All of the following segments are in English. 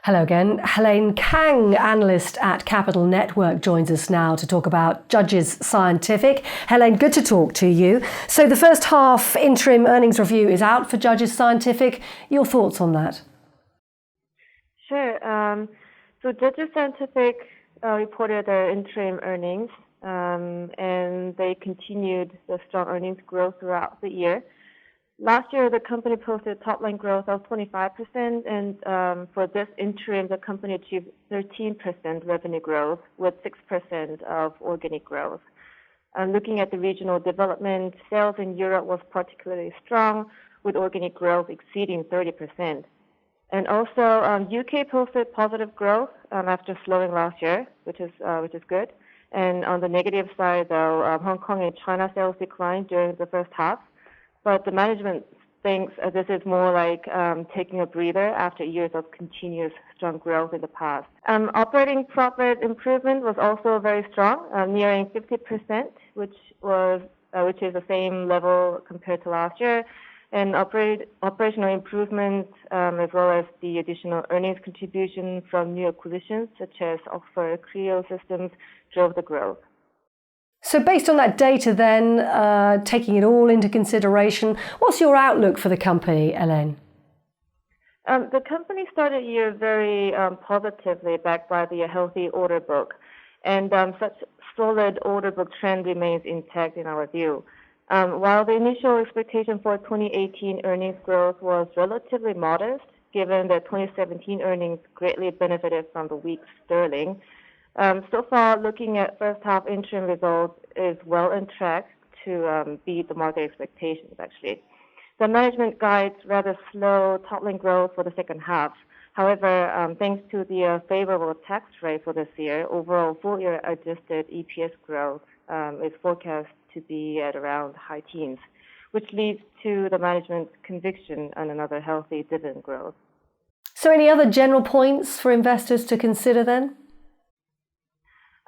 Hello again. Helaine Kang, analyst at Capital Network, joins us now to talk about Judges Scientific. Helaine, good to talk to you. So the first half interim earnings review is out for Judges Scientific. Your thoughts on that? Sure. So Judges Scientific reported their interim earnings, and they continued the strong earnings growth throughout the year. Last year, the company posted top-line growth of 25%, and for this interim, the company achieved 13% revenue growth with 6% of organic growth. Looking at the regional development, sales in Europe was particularly strong, with organic growth exceeding 30%. And also, UK posted positive growth after slowing last year, which is good. And on the negative side, though, Hong Kong and China sales declined during the first half. But the management thinks this is more like taking a breather after years of continuous strong growth in the past. Operating profit improvement was also very strong, nearing 50%, which is the same level compared to last year. And operational improvements, as well as the additional earnings contribution from new acquisitions such as Oxford Creo Systems, drove the growth. So based on that data then, taking it all into consideration, what's your outlook for the company, Helaine? The company started the year very positively, backed by the healthy order book. And such solid order book trend remains intact in our view. While the initial expectation for 2018 earnings growth was relatively modest, given that 2017 earnings greatly benefited from the weak sterling, so far, looking at first half interim results is well on track to beat the market expectations, actually. The management guides rather slow top-line growth for the second half. However, thanks to the favorable tax rate for this year, overall full-year adjusted EPS growth is forecast to be at around high teens, which leads to the management's conviction on another healthy dividend growth. So any other general points for investors to consider then?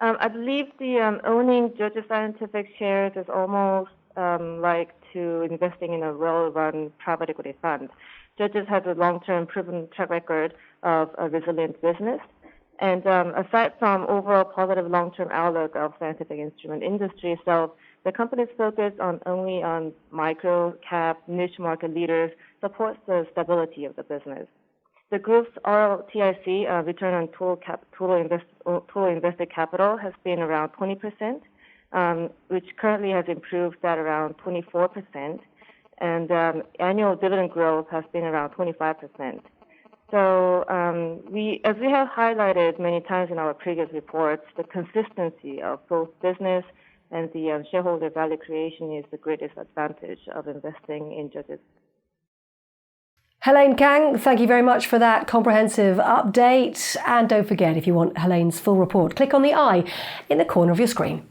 I believe the owning Judges Scientific shares is almost like to investing in a well-run private equity fund. Judges has a long-term proven track record of a resilient business. And aside from overall positive long-term outlook of scientific instrument industry itself, the company's focus only on micro-cap niche market leaders supports the stability of the business. The group's ROTIC, return on total invested capital, has been around 20%, which currently has improved at around 24%, and annual dividend growth has been around 25%. So, as we have highlighted many times in our previous reports, the consistency of both business and the shareholder value creation is the greatest advantage of investing in Judges. Helaine Kang, thank you very much for that comprehensive update. And don't forget, if you want Helaine's full report, click on the I in the corner of your screen.